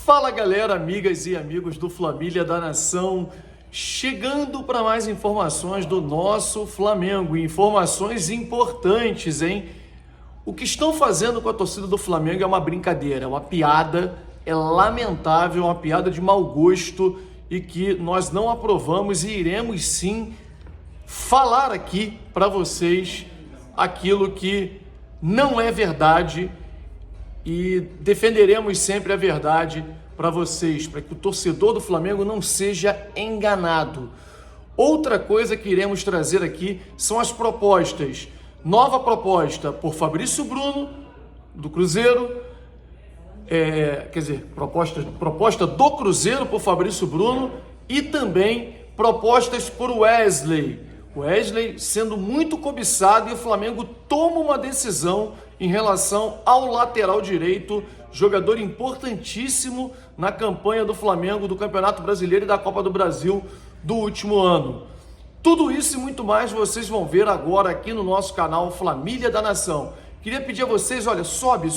Fala galera, amigas e amigos do Flamília da Nação, chegando para mais informações do nosso Flamengo, informações importantes, hein? O que estão fazendo com a torcida do Flamengo é uma brincadeira, é uma piada, é lamentável, é uma piada de mau gosto e que nós não aprovamos e iremos sim falar aqui para vocês aquilo que não é verdade e defenderemos sempre a verdade para vocês, para que o torcedor do Flamengo não seja enganado. Outra coisa que iremos trazer aqui são as propostas. Nova proposta por Fabrício Bruno, do Cruzeiro, proposta do Cruzeiro por Fabrício Bruno e também propostas por Wesley. Wesley sendo muito cobiçado e o Flamengo toma uma decisão em relação ao lateral direito, jogador importantíssimo na campanha do Flamengo, do Campeonato Brasileiro e da Copa do Brasil do último ano. Tudo isso e muito mais vocês vão ver agora aqui no nosso canal Flamília da Nação. Queria pedir a vocês, olha, sobe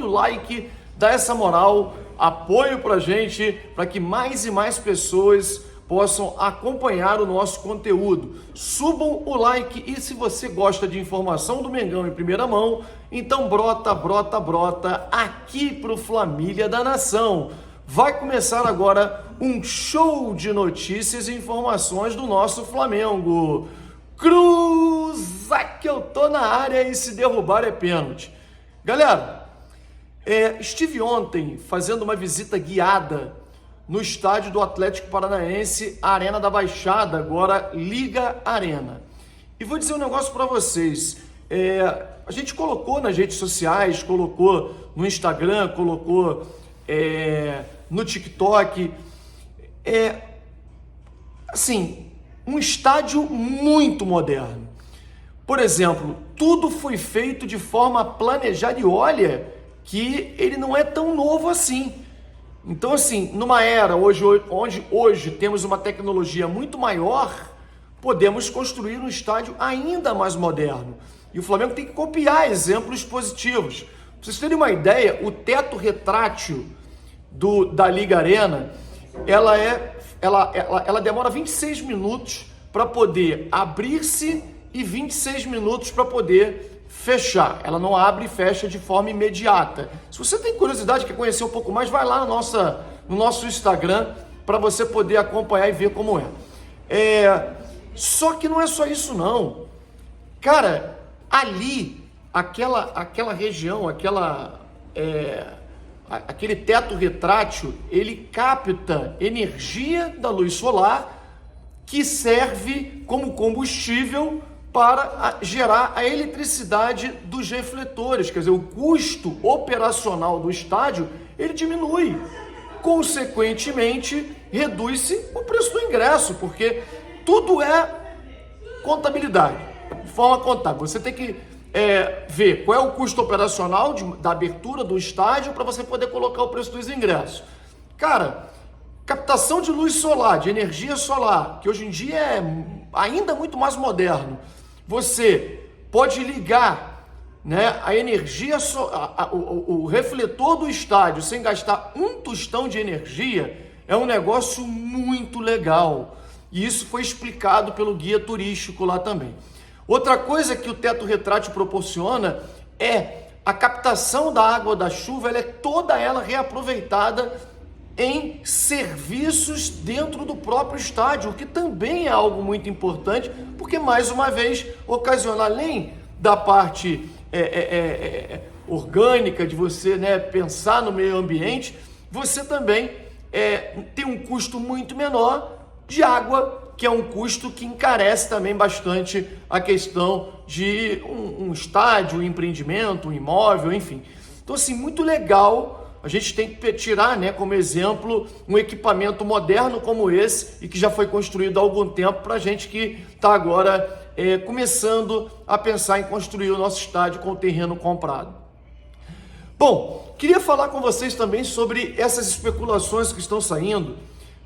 o like, dá essa moral, apoio pra gente, para que mais e mais pessoas possam acompanhar o nosso conteúdo. Subam o like e se você gosta de informação do Mengão em primeira mão, então brota aqui pro Flamília da Nação. Vai começar agora um show de notícias e informações do nosso Flamengo. Cruza que eu tô na área e se derrubar é pênalti. Galera, estive ontem fazendo uma visita guiada no estádio do Atlético Paranaense, Arena da Baixada, agora Liga Arena. E vou dizer um negócio para vocês, a gente colocou nas redes sociais, colocou no Instagram, colocou no TikTok, assim, um estádio muito moderno. Por exemplo, tudo foi feito de forma planejada e olha que ele não é tão novo assim. Então, assim, numa era onde hoje temos uma tecnologia muito maior, podemos construir um estádio ainda mais moderno. E o Flamengo tem que copiar exemplos positivos. Para vocês terem uma ideia, o teto retrátil da Liga Arena, ela demora 26 minutos para poder abrir-se e 26 minutos para poder fechar. Ela não abre e fecha de forma imediata. Se você tem curiosidade, quer conhecer um pouco mais, vai lá no nosso Instagram para você poder acompanhar e ver como é. Só que não é só isso não. Cara, ali, aquela região, aquele teto retrátil, ele capta energia da luz solar que serve como combustível para gerar a eletricidade dos refletores, quer dizer, o custo operacional do estádio, ele diminui. Consequentemente, reduz-se o preço do ingresso, porque tudo é contabilidade, de forma contábil. Você tem que ver qual é o custo operacional da abertura do estádio para você poder colocar o preço dos ingressos. Cara, captação de luz solar, de energia solar, que hoje em dia é ainda muito mais moderno. Você pode ligar, né, a energia, o refletor do estádio sem gastar um tostão de energia, é um negócio muito legal. E isso foi explicado pelo guia turístico lá também. Outra coisa que o teto retrátil proporciona é a captação da água da chuva, ela é toda ela reaproveitada em serviços dentro do próprio estádio, o que também é algo muito importante, porque, mais uma vez, ocasiona, além da parte orgânica, de você, né, pensar no meio ambiente, você também tem um custo muito menor de água, que é um custo que encarece também bastante a questão de um estádio, um empreendimento, um imóvel, enfim. Então, assim, muito legal. A gente tem que tirar, né, como exemplo um equipamento moderno como esse e que já foi construído há algum tempo para a gente que está agora começando a pensar em construir o nosso estádio com o terreno comprado. Bom, queria falar com vocês também sobre essas especulações que estão saindo,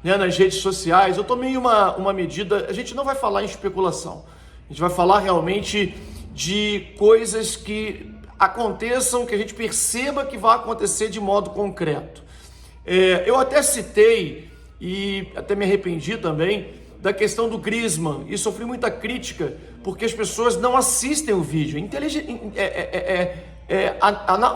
né, nas redes sociais. Eu tomei uma medida, a gente não vai falar em especulação, a gente vai falar realmente de coisas que aconteçam, que a gente perceba que vai acontecer de modo concreto. Eu até citei, e até me arrependi também, da questão do Griezmann, e sofri muita crítica, porque as pessoas não assistem o vídeo.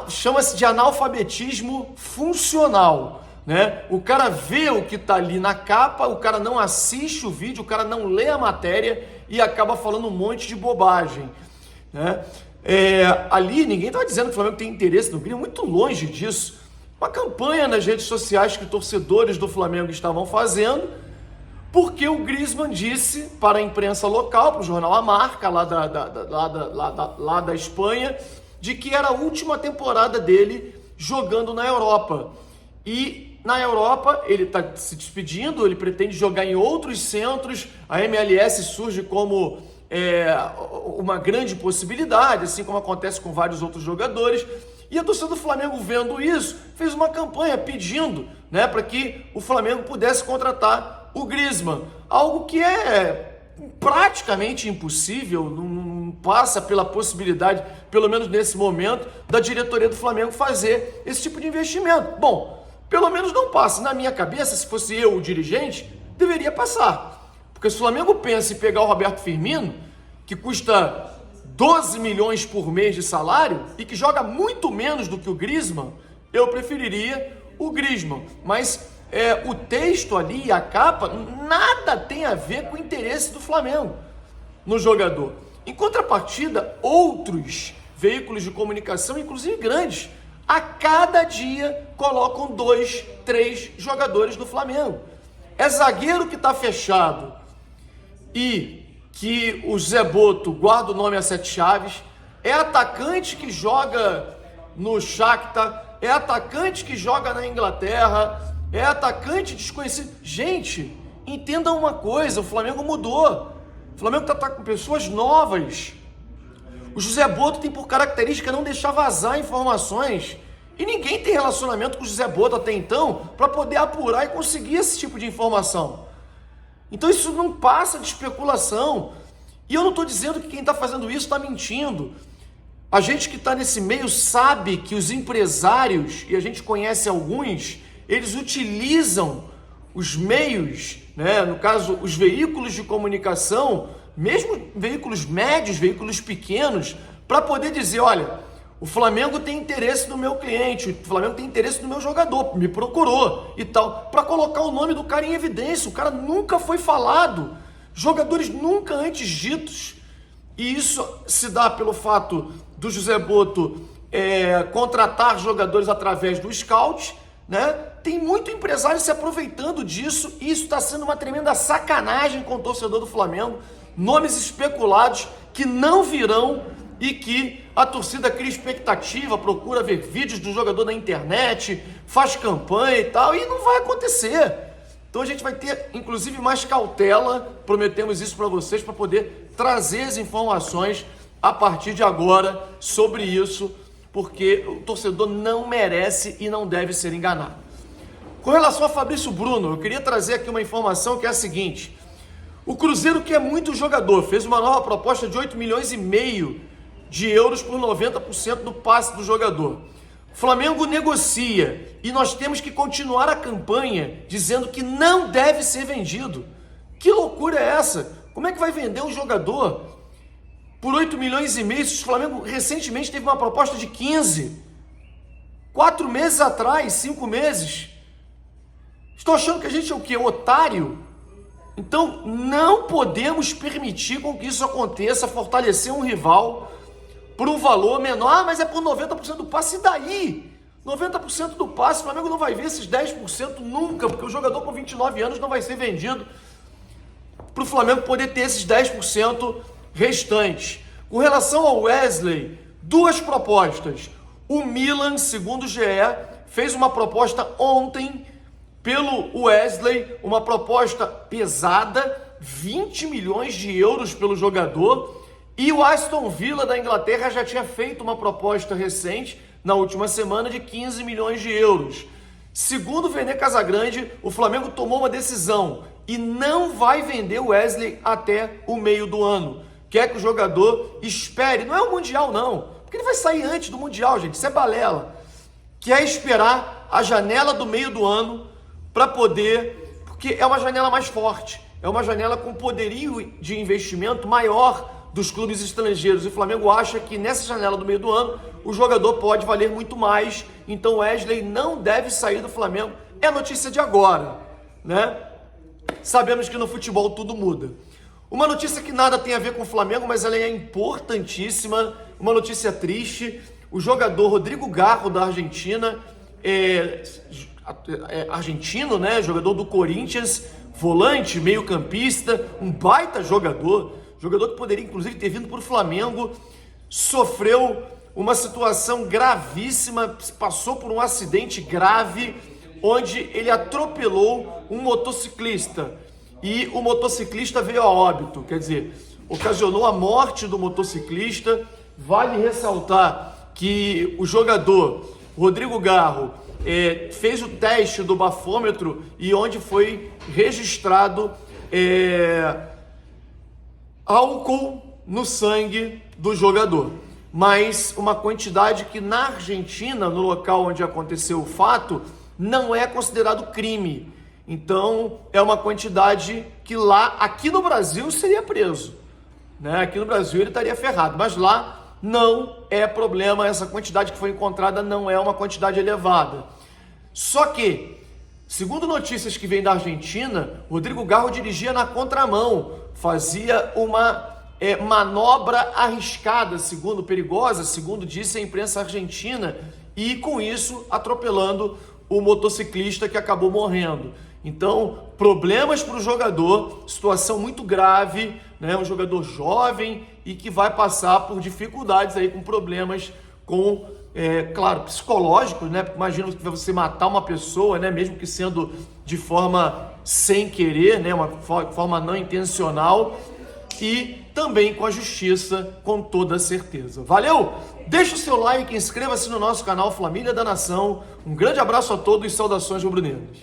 Chama-se de analfabetismo funcional, né? O cara vê o que está ali na capa, o cara não assiste o vídeo, o cara não lê a matéria e acaba falando um monte de bobagem, né? Ali ninguém estava dizendo que o Flamengo tem interesse no Griezmann, muito longe disso. Uma campanha nas redes sociais que torcedores do Flamengo estavam fazendo, porque o Griezmann disse para a imprensa local, para o jornal A Marca, lá da Espanha, de que era a última temporada dele jogando na Europa. E na Europa ele está se despedindo, ele pretende jogar em outros centros, a MLS surge como uma grande possibilidade, assim como acontece com vários outros jogadores. E a torcida do Flamengo, vendo isso, fez uma campanha pedindo, né, para que o Flamengo pudesse contratar o Griezmann. Algo que é praticamente impossível, não passa pela possibilidade, pelo menos nesse momento, da diretoria do Flamengo fazer esse tipo de investimento. Bom, pelo menos não passa. Na minha cabeça, se fosse eu o dirigente, deveria passar. Porque se o Flamengo pensa em pegar o Roberto Firmino, que custa 12 milhões por mês de salário e que joga muito menos do que o Griezmann, eu preferiria o Griezmann. Mas o texto ali, a capa, nada tem a ver com o interesse do Flamengo no jogador. Em contrapartida, outros veículos de comunicação, inclusive grandes, a cada dia colocam 2, 3 jogadores do Flamengo. É zagueiro que está fechado e que o Zé Boto guarda o nome a 7 chaves, é atacante que joga no Shakhtar, é atacante que joga na Inglaterra, é atacante desconhecido. Gente, entendam uma coisa, o Flamengo mudou. O Flamengo está com pessoas novas. O José Boto tem por característica não deixar vazar informações. E ninguém tem relacionamento com o José Boto até então para poder apurar e conseguir esse tipo de informação. Então isso não passa de especulação. E eu não estou dizendo que quem está fazendo isso está mentindo. A gente que está nesse meio sabe que os empresários, e a gente conhece alguns, eles utilizam os meios, né? No caso, os veículos de comunicação, mesmo veículos médios, veículos pequenos, para poder dizer, olha, o Flamengo tem interesse no meu cliente, o Flamengo tem interesse no meu jogador, me procurou e tal, para colocar o nome do cara em evidência. O cara nunca foi falado, jogadores nunca antes ditos. E isso se dá pelo fato do José Boto contratar jogadores através do scout, né? Tem muito empresário se aproveitando disso e isso está sendo uma tremenda sacanagem com o torcedor do Flamengo. Nomes especulados que não virão e que a torcida cria expectativa, procura ver vídeos do jogador na internet, faz campanha e tal, e não vai acontecer. Então a gente vai ter, inclusive, mais cautela, prometemos isso para vocês, para poder trazer as informações a partir de agora sobre isso, porque o torcedor não merece e não deve ser enganado. Com relação a Fabrício Bruno, eu queria trazer aqui uma informação que é a seguinte: o Cruzeiro quer muito jogador, fez uma nova proposta de 8,5 milhões de euros por 90% do passe do jogador. O Flamengo negocia e nós temos que continuar a campanha dizendo que não deve ser vendido. Que loucura é essa? Como é que vai vender um jogador por 8,5 milhões? O Flamengo recentemente teve uma proposta de 15. 4 meses atrás, 5 meses. Estão achando que a gente é o quê? Otário? Então não podemos permitir com que isso aconteça, fortalecer um rival por um valor menor, mas é por 90% do passe. E daí? 90% do passe, o Flamengo não vai ver esses 10% nunca, porque o jogador com 29 anos não vai ser vendido para o Flamengo poder ter esses 10% restantes. Com relação ao Wesley, 2 propostas. O Milan, segundo o GE, fez uma proposta ontem pelo Wesley, uma proposta pesada, 20 milhões de euros pelo jogador. E o Aston Villa da Inglaterra já tinha feito uma proposta recente, na última semana, de 15 milhões de euros. Segundo o Vene Casagrande, o Flamengo tomou uma decisão e não vai vender o Wesley até o meio do ano. Quer que o jogador espere, não é o Mundial não, porque ele vai sair antes do Mundial, gente, isso é balela. Quer esperar usar a janela do meio do ano para poder, porque é uma janela mais forte, é uma janela com poderio de investimento maior dos clubes estrangeiros. E o Flamengo acha que nessa janela do meio do ano o jogador pode valer muito mais, então Wesley não deve sair do Flamengo. É a notícia de agora, né? Sabemos que no futebol tudo muda. Uma notícia que nada tem a ver com o Flamengo, mas ela é importantíssima, uma notícia triste. O jogador Rodrigo Garro, da Argentina, argentino, né? Jogador do Corinthians, volante, meio-campista, um baita jogador que poderia inclusive ter vindo para o Flamengo, sofreu uma situação gravíssima, passou por um acidente grave, onde ele atropelou um motociclista e o motociclista veio a óbito, quer dizer, ocasionou a morte do motociclista. Vale ressaltar que o jogador Rodrigo Garro fez o teste do bafômetro e onde foi registrado álcool no sangue do jogador, mas uma quantidade que na Argentina, no local onde aconteceu o fato, não é considerado crime. Então é uma quantidade que lá, aqui no Brasil, seria preso, né? Aqui no Brasil ele estaria ferrado, mas lá não é problema, essa quantidade que foi encontrada não é uma quantidade elevada. Só que, segundo notícias que vêm da Argentina, Rodrigo Garro dirigia na contramão, fazia uma manobra arriscada, perigosa, segundo disse a imprensa argentina, e com isso atropelando o motociclista que acabou morrendo. Então, problemas para o jogador, situação muito grave, né? Um jogador jovem e que vai passar por dificuldades aí, com problemas claro, psicológicos, né? Imagina que você matar uma pessoa, né? Mesmo que sendo de forma sem querer, né? Uma forma não intencional, e também com a justiça, com toda certeza. Valeu? Deixa o seu like, inscreva-se no nosso canal Família da Nação. Um grande abraço a todos e saudações rubro-negras.